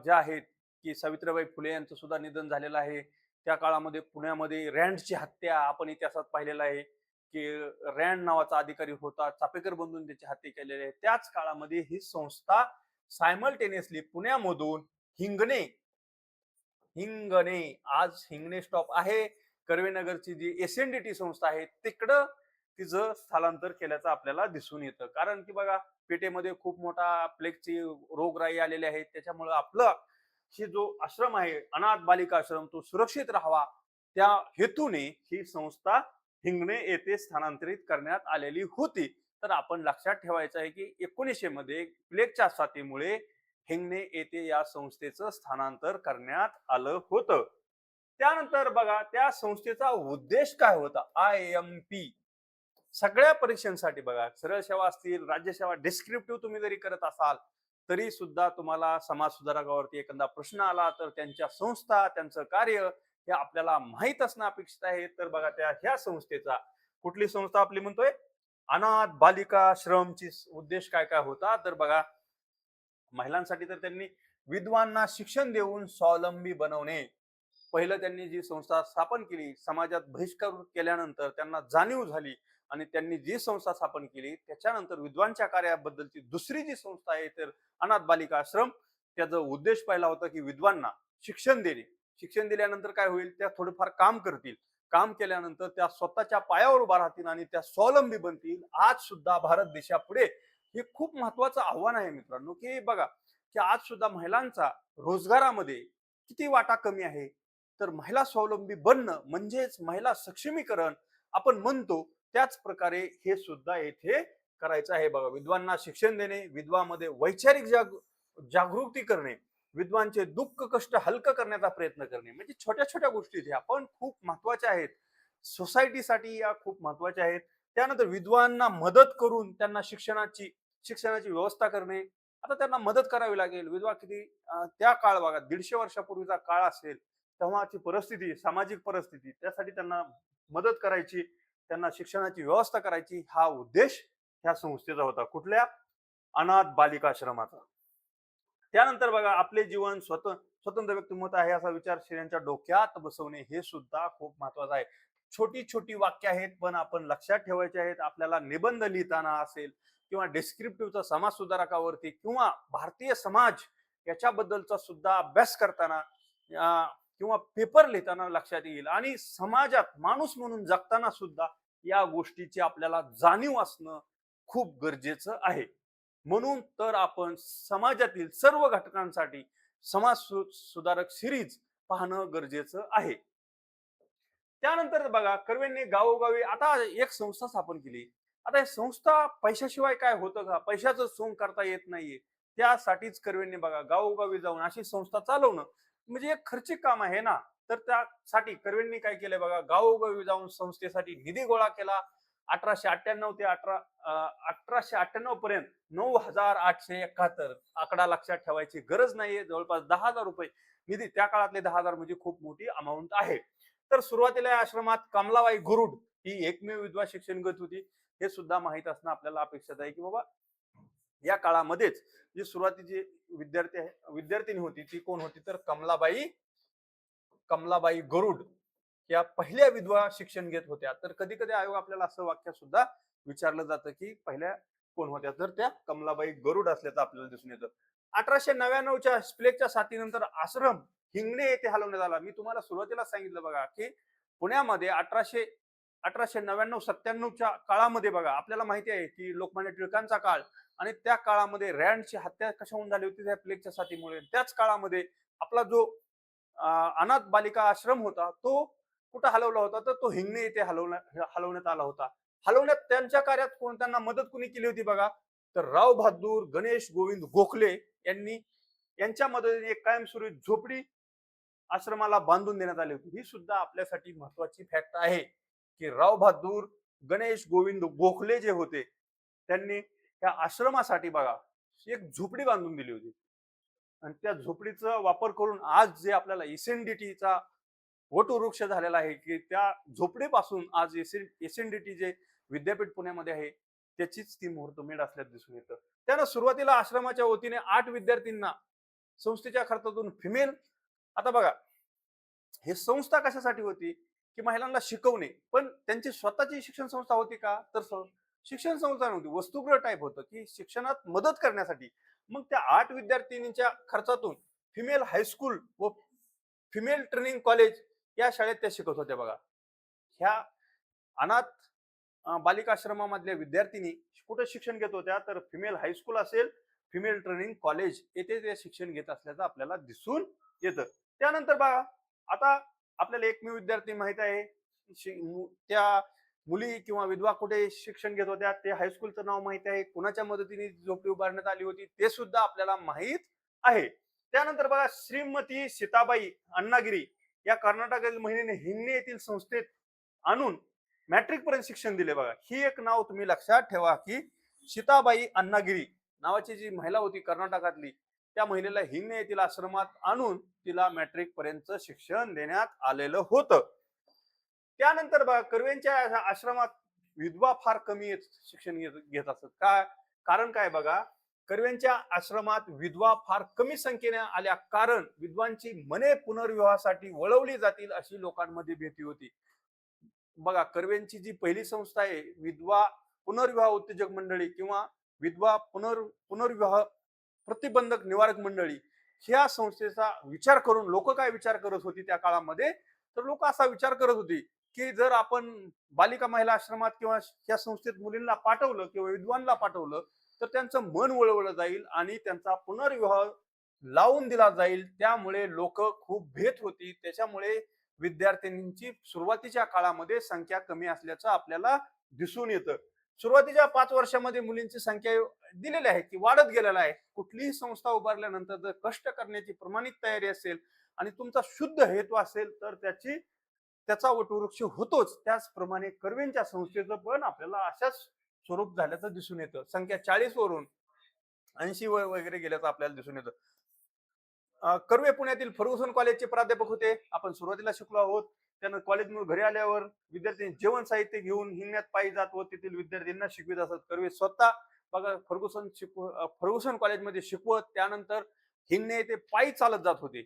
ज्या आहेत की सावित्रीबाई फुले यांचं सुद्धा निधन झालेलं आहे. त्या काळामध्ये पुण्यामध्ये रँडची हत्या आपण इतिहासात पाहिलेला आहे की रँड नावाचा अधिकारी होता, चापेकर बंधून त्याची हत्या केलेली आहे. त्याच काळामध्ये ही संस्था सायमल्टेनियसली पुण्यामधून हिंगणे आज हिंगणे स्टॉप आहे, कर्वेनगरची जी एसएनडीटी संस्था आहे तिकडं तिचं स्थलांतर केल्याचं आपल्याला दिसून येतं. कारण की बघा पेठेमध्ये खूप मोठा प्लेगची रोगराई आलेली आहे. त्याच्यामुळे आपलं ही जो आश्रम आहे अनाथ बालिका आश्रम तो सुरक्षित राहावा, त्या हेतूने ही संस्था हिंगणे येथे स्थानांतरित करण्यात आलेली होती. तर आपण लक्षात ठेवायचं आहे की 1900 मध्ये प्लेगच्या साथीमुळे हिंगणे येथे या संस्थेचं स्थानांतर करण्यात आलं होतं. त्यानंतर बघा त्या संस्थेचा उद्देश काय होता? IMP सगळ्या परीक्षांसाठी बघा, सरळ सेवा असतील, राज्यसेवा, डिस्क्रिप्टिव्ह तुम्ही जरी करत असाल तरी सुद्धा तुम्हाला समाज सुधारकावरती एखादा प्रश्न आला तर त्यांच्या संस्था, त्यांचं कार्य हे आपल्याला माहित असणं अपेक्षित आहे. तर बघा त्या ह्या संस्थेचा, कुठली संस्था आपली म्हणतोय? अनाथ बालिका श्रमची उद्देश काय काय होता, तर बघा महिलांसाठी तर त्यांनी विधवांना शिक्षण देऊन स्वावलंबी बनवणे. पहिलं त्यांनी जी संस्था स्थापन केली, समाजात बहिष्कार केल्यानंतर त्यांना जाणीव झाली आणि त्यांनी जी संस्था स्थापन केली त्याच्यानंतर विधवांच्या कार्याबद्दलची दुसरी जी संस्था आहे तर अनाथ बालिका आश्रम, त्याचा उद्देश पहिला होता की विधवांना शिक्षण देणे. शिक्षण दिल्यानंतर काय होईल, त्या थोडंफार काम करतील. काम केल्यानंतर त्या स्वतःच्या पायावर उभा राहतील आणि त्या स्वावलंबी बनतील. आज सुद्धा भारत देशापुढे हे खूप महत्वाचं आव्हान आहे मित्रांनो, की बघा की आज सुद्धा महिलांचा रोजगारामध्ये किती वाटा कमी आहे. तर महिला स्वावलंबी बनणं म्हणजेच महिला सक्षमीकरण आपण म्हणतो, त्याच प्रकारे हे सुद्धा येथे करायचं आहे बघा. विधवांना शिक्षण देणे, विधवामध्ये वैचारिक जागृती करणे, विधवांचे दुःख कष्ट हलकं करण्याचा प्रयत्न करणे, म्हणजे छोट्या छोट्या गोष्टी ज्या आपण खूप महत्वाच्या आहेत सोसायटीसाठी, या खूप महत्वाच्या आहेत. त्यानंतर विधवांना मदत करून त्यांना शिक्षणाची व्यवस्था करणे. आता त्यांना मदत करावी लागेल. विधवा किती त्या काळ बघा 150 वर्षापूर्वीचा काळ असेल, तेव्हाची परिस्थिती, सामाजिक परिस्थिती, त्यासाठी त्यांना मदत करायची, त्यांना शिक्षणाची व्यवस्था करायची, हा उद्देश ह्या संस्थेचा होता. कुठल्या? अनाथ बालिकाश्रमाचा. त्यानंतर बघा आपले जीवन स्वतंत्र व्यक्तिमत्व आहे असा विचार स्त्रियांच्या डोक्यात बसवणे हे सुद्धा खूप महत्वाचं आहे. छोटी छोटी वाक्य आहेत पण आपण लक्षात ठेवायचे आहेत. आपल्याला निबंध लिहिताना असेल किंवा डिस्क्रिप्टिव्हचा समाज सुधारकावरती किंवा भारतीय समाज याच्याबद्दलचा सुद्धा अभ्यास करताना किंवा पेपर लिहिताना लक्षात येईल. आणि समाजात माणूस म्हणून जगताना सुद्धा या गोष्टीची आपल्याला जाणीव असणं खूप गरजेचं आहे. म्हणून तर आपण समाजातील सर्व घटकांसाठी समाज सुधारक सिरीज पाहणं गरजेचं आहे. त्यानंतर बघा कर्वेंनी गावोगावी आता एक संस्था स्थापन केली. आता ही संस्था पैशाशिवाय काय होतं का? पैशाचं सोंग करता येत नाहीये. त्यासाठीच कर्वेंनी बघा गावोगावी जाऊन अशी संस्था चालवणं म्हणजे एक खर्चिक काम आहे ना. तर त्यासाठी कर्वेंनी काय केलंय बघा, गावोगावी जाऊन संस्थेसाठी निधी गोळा केला. 1898 ते 1898 पर्यंत 9,871 आकडा लक्षात ठेवायची गरज नाहीये. जवळपास 10,000 रुपये निधी, त्या काळातले 10,000 म्हणजे खूप मोठी अमाऊंट आहे. तर सुरुवातीला या आश्रमात कमलाबाई गुरुड ही एकमेव विधवा शिक्षणगत होती. हे सुद्धा माहीत असणं आपल्याला अपेक्षित आहे की बाबा या काळामध्येच जी सुरुवातीची विद्यार्थिनी होती ती कोण होती, तर कमलाबाई कमलाबाई गरुड या पहिल्या विधवा शिक्षण घेत होत्या. तर कधी कधी आयोग आपल्याला असं वाक्य सुद्धा विचारलं जातं की पहिल्या कोण होत्या, तर त्या कमलाबाई गरुड असल्याचं आपल्याला दिसून येतं. 1899च्या प्लेगच्या साथीनंतर आश्रम हिंगणे येथे हलवण्यात आला. मी तुम्हाला सुरुवातीला सांगितलं बघा की पुण्यामध्ये 1899-97च्या काळामध्ये बघा आपल्याला माहिती आहे की लोकमान्य टिळकांचा काळ आणि त्या काळामध्ये रँडची हत्या कशाहून झाली होती, त्या प्लेगच्या साथीमुळे. त्याच काळामध्ये आपला जो अनाथ बालिका आश्रम होता तो कुठं हलवला होता, तर तो हिंगणे येथे हलवण्यात आला होता. हलवण्यात त्यांच्या कार्यात त्यांना मदत कुणी केली होती बघा, तर राव बहादूर गणेश गोविंद गोखले यांच्या मदतीने एक कायमस्वरूपी झोपडी आश्रमाला बांधून देण्यात आली होती. ही सुद्धा आपल्यासाठी महत्वाची फॅक्ट आहे की राव बहादूर गणेश गोविंद गोखले जे होते त्यांनी त्या आश्रमासाठी बघा एक झोपडी बांधून दिली होती. आणि त्या झोपडीचा वापर करून आज जे आपल्याला एसएनडीटीचा वटवृक्ष झालेला आहे की त्या झोपडीपासून आज एसएनडीटी जे विद्यापीठ पुण्यामध्ये आहे त्याचीच ती मुहूर्तमेढ असल्याचं दिसून येतं. त्यानं सुरुवातीला आश्रमाच्या वतीने 8 विद्यार्थ्यांना संस्थेच्या खर्चातून फिमेल, आता बघा हे संस्था कशासाठी होती की महिलांना शिकवणे, पण त्यांची स्वतःची शिक्षण संस्था होती का, तर शिक्षण संस्था नव्हती, वसतिगृह टाईप होतं की शिक्षणात मदत करण्यासाठी. मग त्या 8 विद्यार्थिनींच्या खर्चातून फिमेल हायस्कूल व फिमेल ट्रेनिंग कॉलेज या शाळेत त्या शिकत होत्या बघा. ह्या अनाथ बालिकाश्रमामधल्या विद्यार्थिनी कुठे शिक्षण घेत होत्या, तर फिमेल हायस्कूल असेल फिमेल ट्रेनिंग कॉलेज येथे ते शिक्षण घेत असल्याचं आपल्याला दिसून येतं. त्यानंतर बघा आता आपल्याला एकमेव विद्यार्थी माहित आहे त्या मुली किंवा विधवा कुठे शिक्षण घेत होत्या, ते हायस्कूलचं नाव माहिती आहे, कुणाच्या मदतीने झोपडी उभारण्यात आली होती ते सुद्धा आपल्याला माहित आहे. त्यानंतर बघा श्रीमती सीताबाई अण्णागिरी या कर्नाटकातील महिलेने हिंगणे येथील संस्थेत आणून मॅट्रिक पर्यंत शिक्षण दिले बघा. ही एक नाव तुम्ही लक्षात ठेवा की सीताबाई अण्णागिरी नावाची जी महिला होती कर्नाटकातली, त्या महिलेला हिंगणे येथील आश्रमात आणून तिला मॅट्रिक पर्यंत शिक्षण देण्यात आलेलं होतं. त्यानंतर बघा कर्वेंच्या आश्रमात विधवा फार कमी शिक्षण घेत असत. काय कारण काय बघा, कर्वेंच्या आश्रमात विधवा फार कमी संख्येने आल्या कारण विधवांची मने पुनर्विवाहासाठी वळवली जातील अशी लोकांमध्ये भीती होती. बघा कर्वेंची जी पहिली संस्था आहे विधवा पुनर्विवाह उत्तेजक मंडळी किंवा विधवा पुनर्विवाह प्रतिबंधक निवारक मंडळी, ह्या संस्थेचा विचार करून लोक काय विचार करत होती त्या काळामध्ये, तर लोक असा विचार करत होती की जर आपण बालिका महिला आश्रमात किंवा या संस्थेत मुलींना पाठवलं किंवा विद्वानला पाठवलं तर त्यांचं मन वळवलं जाईल आणि त्यांचा पुनर्विवाह लावून दिला जाईल. त्यामुळे लोक खूप भेट होती. त्याच्यामुळे विद्यार्थिनींची सुरुवातीच्या काळामध्ये संख्या कमी असल्याचं आपल्याला दिसून येतं. सुरुवातीच्या 5 वर्षामध्ये मुलींची संख्या दिलेली आहे की वाढत गेलेला आहे. कुठलीही संस्था उभारल्यानंतर जर कष्ट करण्याची प्रमाणित तयारी असेल आणि तुमचा शुद्ध हेतू असेल तर त्याचा वटवृक्ष होतोच. त्याचप्रमाणे कर्वेंच्या संस्थेचं पण आपल्याला अशाच स्वरूप झाल्याचं दिसून येतं. संख्या 40 वरून 80 वगैरे गेल्याचं आपल्याला दिसून येतं. कर्वे पुण्यातील फर्ग्युसन कॉलेजचे प्राध्यापक होते. आपण सुरुवातीला शिकलो आहोत. त्यानं कॉलेजमधून घरी आल्यावर विद्यार्थी जेवण साहित्य घेऊन हिंगण्यात पायी जात व तेथील विद्यार्थ्यांना शिकवित असत. कर्वे स्वतः बघा फर्ग्युसन कॉलेजमध्ये शिकवत, त्यानंतर हिंगणे येथे पायी चालत जात होते.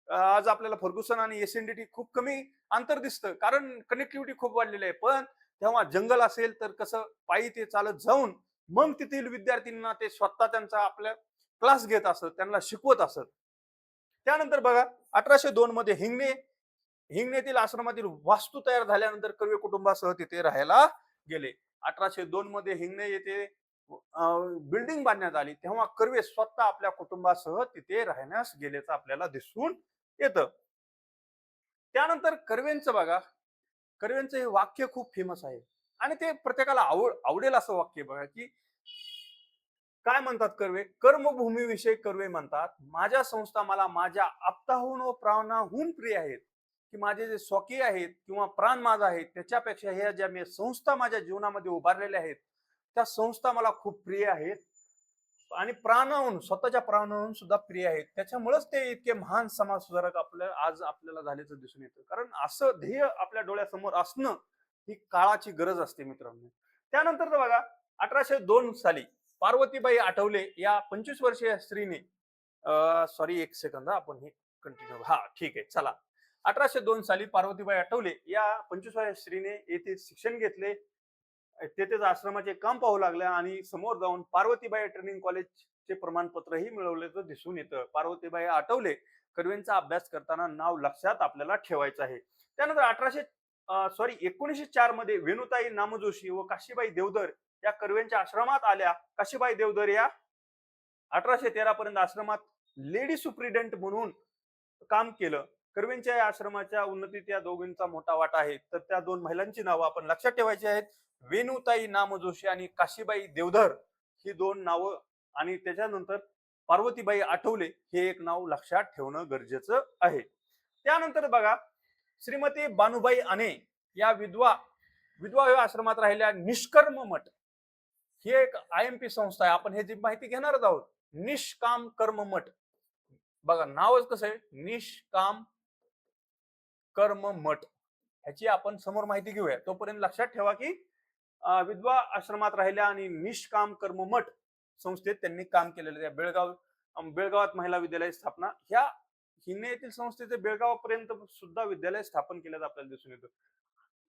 आज आपल्याला फर्ग्युसन आणि एसएनडीटी खूप कमी अंतर दिसतं, कारण कनेक्टिव्हिटी खूप वाढलेली आहे. पण तेव्हा जंगल असेल तर कसं पायी ते चालत जाऊन मग तेथील विद्यार्थ्यांना ते स्वतः त्यांचा आपल्या क्लास घेत असत, त्यांना शिकवत असत. त्यानंतर बघा 1802 मध्ये हिंगणेतील आश्रमातील वास्तू तयार झाल्यानंतर कर्वे कुटुंबासह तिथे राहायला गेले. 1802 मध्ये हिंगणे येथे बिल्डिंग बांधण्यात आली, तेव्हा कर्वे स्वतः आपल्या कुटुंबासह तिथे राहण्यास गेल्याचं आपल्याला दिसून येतं. त्यानंतर कर्वेंचं बघा, कर्वेंचं हे वाक्य खूप फेमस आहे आणि ते प्रत्येकाला आवडेल असं वाक्य बघा, की काय म्हणतात कर्वे, कर्मभूमीविषयी कर्वे म्हणतात, माझ्या संस्था मला माझ्या आप्ताहून व प्राणाहून प्रिय आहेत, की माझे जे स्वकीय आहेत किंवा प्राण माझा आहेत त्याच्यापेक्षा ह्या ज्या मी संस्था माझ्या जीवनामध्ये उभारलेल्या आहेत त्या संस्था मला खूप प्रिय आहेत आणि प्राणाहून, स्वतःच्या प्राणाहून सुद्धा प्रिय आहेत. त्याच्यामुळेच ते इतके महान समाज सुधारक आपल्या आज आपल्याला झाल्याचं दिसून येतं. कारण असं ध्येय आपल्या डोळ्यासमोर असणं ही काळाची गरज असते मित्रांनो. त्यानंतर बघा 1802 साली पार्वतीबाई आठवले या 25 वर्षीय स्त्रीने, सॉरी एक सेकंद, आपण हे कंटिन्यू, हा ठीक आहे चला. 1802 साली पार्वतीबाई आठवले या 25 वर्षीय स्त्रीने येथे शिक्षण घेतले. तेथेच आश्रमाचे काम पाहू लागल्या आणि समोर जाऊन पार्वतीबाई ट्रेनिंग कॉलेजचे प्रमाणपत्रही मिळवल्याचं दिसून येतं. पार्वतीबाई आठवले कर्वेंचा अभ्यास करताना नाव लक्षात आपल्याला ठेवायचं आहे. त्यानंतर 1904 मध्ये वेणुताई नामजोशी व काशीबाई देवधर या कर्वेंच्या आश्रमात आल्या. काशीबाई देवधर या 1813 पर्यंत आश्रमात लेडी सुप्रिटेंडेंट म्हणून काम केलं. कर्वेंच्या या आश्रमाच्या उन्नतीत या दोघींचा मोठा वाटा आहे. तर त्या दोन महिलांची नावं आपण लक्षात ठेवायची आहेत, वेणुताई नामजोशी आणि काशीबाई देवधर ही दोन नावं, आणि त्याच्यानंतर पार्वतीबाई आठवले हे एक नाव लक्षात ठेवणं गरजेचं आहे. त्यानंतर बघा श्रीमती बानुबाई आने या विधवा विधवा आश्रमात राहिल्या. निष्कर्म मठ ही एक IMP संस्था आहे, आपण हे जी माहिती घेणारच आहोत. निष्काम कर्म मठ, बघा नावच कसं आहे, निष्काम कर्म मठ, ह्याची आपण समोर माहिती घेऊया. तोपर्यंत लक्षात ठेवा की विधवा आश्रमात राहिल्या आणि निष्काम कर्म मठ संस्थेत त्यांनी काम केलेलं आहे. बेळगावात महिला विद्यालय स्थापना, ह्या हिंगणे येथील संस्थेचे बेळगावपर्यंत सुद्धा विद्यालय स्थापन केल्याचं आपल्याला दिसून येतं.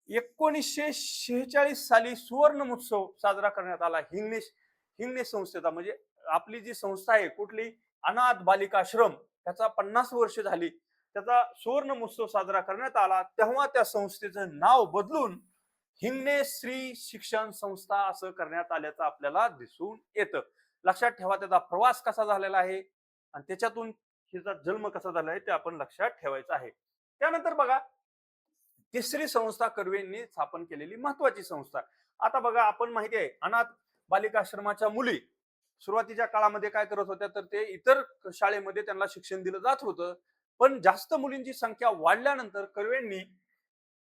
1946 साली सुवर्ण महोत्सव साजरा करण्यात आला हिंगणे संस्थेचा, म्हणजे आपली जी संस्था आहे कुठली, अनाथ बालिकाश्रम, त्याचा 50 वर्ष झाली, त्याचा सुवर्ण महोत्सव साजरा करण्यात आला. तेव्हा त्या संस्थेचं नाव बदलून हिंगणे श्री शिक्षण संस्था असं करण्यात आल्याचं आपल्याला दिसून येतं. लक्षात ठेवा त्याचा प्रवास कसा झालेला आहे आणि त्याच्यातून हिचा जन्म कसा झाला आहे ते आपण लक्षात ठेवायचं आहे. त्यानंतर बघा तिसरी संस्था कर्वेंनी स्थापन केलेली महत्वाची संस्था. आता बघा आपण माहिती आहे अनाथ बालिकाश्रमाच्या मुली सुरुवातीच्या काळामध्ये काय करत होत्या, तर ते इतर शाळेमध्ये त्यांना शिक्षण दिलं जात होतं. पण जास्त मुलींची संख्या वाढल्यानंतर कर्वेंनी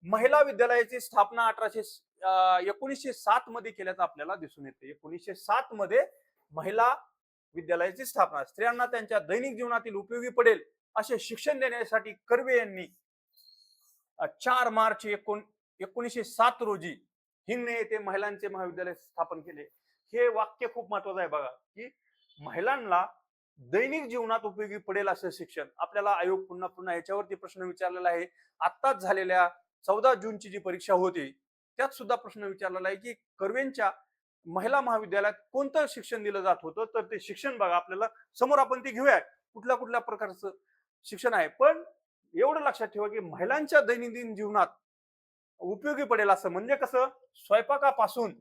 महिला विद्यालयाची स्थापना 1907 मध्ये केल्याचं आपल्याला दिसून येते. 1907 मध्ये महिला विद्यालयाची स्थापना, स्त्रियांना त्यांच्या दैनिक जीवनातील उपयोगी पडेल असे शिक्षण देण्यासाठी कर्वे यांनी 4 मार्च 1907 रोजी हिंगणे येथे महिलांचे महाविद्यालय स्थापन केले. हे वाक्य खूप महत्वाचं आहे बघा, की महिलांना दैनिक जीवनात उपयोगी पडेल असं शिक्षण. आपल्याला आयोग पुन्हा पुन्हा याच्यावरती प्रश्न विचारलेला आहे. आत्ताच झालेल्या 14 जूनची जी परीक्षा होती त्यात सुद्धा प्रश्न विचारलेला आहे की कर्वेंच्या महिला महाविद्यालयात कोणतं शिक्षण दिलं जात होतं. तर ते शिक्षण बघा आपल्याला समोर, आपण ते घेऊया कुठल्या कुठल्या प्रकारचं शिक्षण आहे. पण एवढं लक्षात ठेवा की महिलांच्या दैनंदिन जीवनात उपयोगी पडेल असं म्हणजे कसं, स्वयंपाकापासून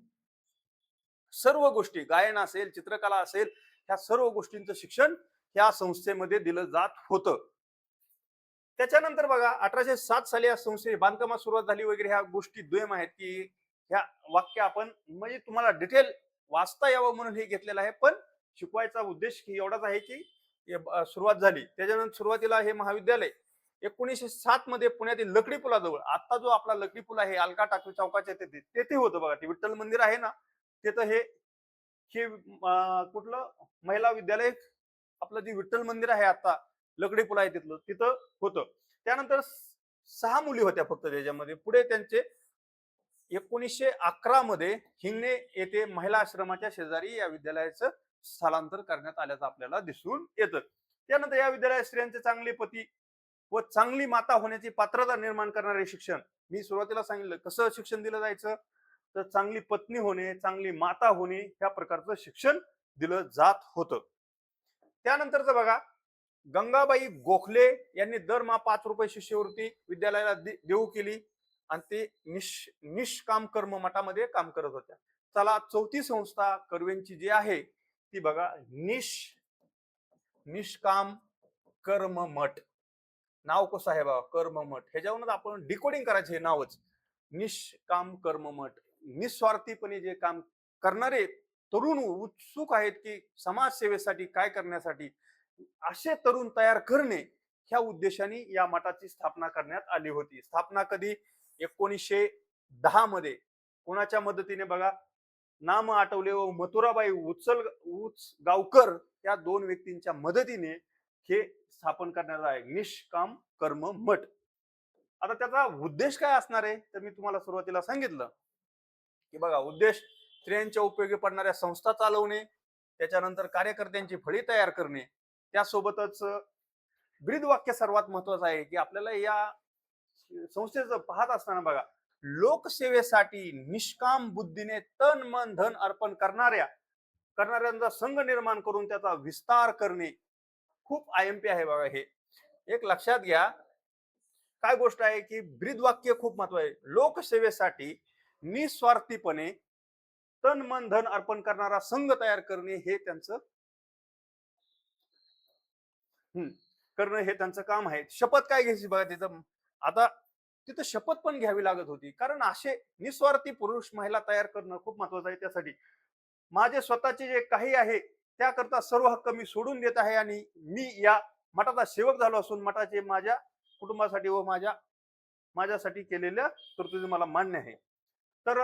सर्व गोष्टी, गायन असेल, चित्रकला असेल, ह्या सर्व गोष्टींचं शिक्षण ह्या संस्थेमध्ये दिलं जात होतं. त्याच्यानंतर बघा 1807 साली या संस्थेची बांधकामास सुरुवात झाली वगैरे, ह्या गोष्टी दुय्यम आहेत की ह्या वाक्य आपण म्हणजे तुम्हाला डिटेल वाचता यावं म्हणून हे घेतलेलं आहे. पण शिकवायचा उद्देश एवढाच आहे की सुरुवात झाली. त्याच्यानंतर सुरुवातीला हे महाविद्यालय 1907 मध्ये पुण्यातील लकडी पुलाजवळ, आता जो आपला लकडी पूल आहे अलका टाकळी चौकाच्या तेथे होतं बघा. ते विठ्ठल मंदिर आहे ना, तिथं हे कुठलं महिला विद्यालय, आपलं जे विठ्ठल मंदिर आहे आता लकडी पूल आहे तिथं होतं. त्यानंतर 6 मुली होत्या फक्त त्याच्यामध्ये. पुढे त्यांचे 1911 मध्ये हिंगणे येथे महिला आश्रमाच्या शेजारी या विद्यालयाचं स्थलांतर करण्यात आल्याचं आपल्याला दिसून येतं. त्यानंतर या विद्यालयात स्त्रियांचे चांगले पती व चांगली माता होण्याची पात्रता निर्माण करणारे शिक्षण. मी सुरुवातीला सांगितलं कसं शिक्षण दिलं जायचं, तर चांगली पत्नी होणे, चांगली माता होणे, ह्या प्रकारचं शिक्षण दिलं जात होतं. त्यानंतरच बघा, गंगाबाई गोखले यांनी दरमहा 5 रुपये शिष्यवृत्ती विद्यालयाला देऊ केली आणि ते निष्काम कर्म मठामध्ये काम करत होत्या. चला, चौथी संस्था कर्वेंची जी आहे ती बघा, निष्काम कर्म मठ. नाव कसं आहे बघा, कर्म मठ. ह्याच्यावरूनच आपण डिकोडिंग करायचं हे नावच. निष्काम कर्म मठ, निस्वार्थीपणे जे काम करणारे तरुण उत्सुक आहेत की समाजसेवेसाठी काय करण्यासाठी, असे तरुण तयार करणे, ह्या उद्देशाने या मठाची स्थापना करण्यात आली होती. स्थापना कधी? 1910 मध्ये. कोणाच्या मदतीने बघा, नाम आठवले व मथुराबाई गावकर या दोन व्यक्तींच्या मदतीने हे स्थापन करण्यात आहे, निष्काम कर्म मठ. आता त्याचा उद्देश काय असणार आहे, तर मी तुम्हाला सुरुवातीला सांगितलं की बघा, उद्देश स्त्रियांच्या उपयोगी पडणाऱ्या संस्था चालवणे, त्याच्यानंतर कार्यकर्त्यांची फळी तयार करणे, त्यासोबतच ब्रीदवाक्य सर्वात महत्वाचं आहे की आपल्याला या संस्थेचं पाहत असताना बघा, लोकसेवेसाठी निष्काम बुद्धीने तन मन धन अर्पण करणाऱ्यांचा संघ निर्माण करून त्याचा विस्तार करणे, खूप आयएमपी आहे बघा हे. एक लक्षात घ्या, काय गोष्ट आहे की ब्रीदवाक्य खूप महत्व आहे. लोकसेवेसाठी निस्वार्थीपणे तन मन धन अर्पण करणारा संघ तयार करणे हे त्यांचं करणं हे त्यांचं काम आहे. शपथ काय घ्यायची बघा तिथं. आता तिथं शपथ पण घ्यावी लागत होती, कारण असे निस्वार्थी पुरुष महिला तयार करणं खूप महत्वाचं आहे. त्यासाठी माझे स्वतःचे जे काही आहे त्याकरता सर्व हक्क मी सोडून देत आहे आणि मी या मठाचा सेवक झालो असून मठाचे माझ्या कुटुंबासाठी व माझ्यासाठी केलेल्या तरतुदी मला मान्य आहे. तर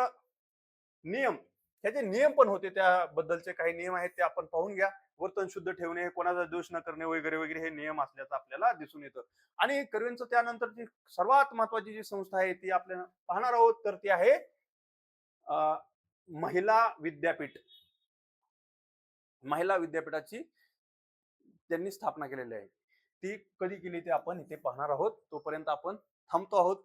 नियम, त्याचे नियम पण होते, त्याबद्दलचे काही नियम आहेत ते आपण पाहून घ्या. वर्तन शुद्ध ठेवणे, कोणाचा दोष न करणे वगैरे वगैरे हे नियम असल्याचं आपल्याला दिसून येतं. आणि कर्वेंचं त्यानंतरची सर्वात महत्वाची जी संस्था आहे ती आपल्याला पाहणार आहोत, तर ती आहे महिला विद्यापीठ. महिला विद्यापीठाची त्यांनी स्थापना केलेली आहे. ती कधी केली ते आपण इथे पाहणार आहोत. तोपर्यंत आपण थांबतो आहोत.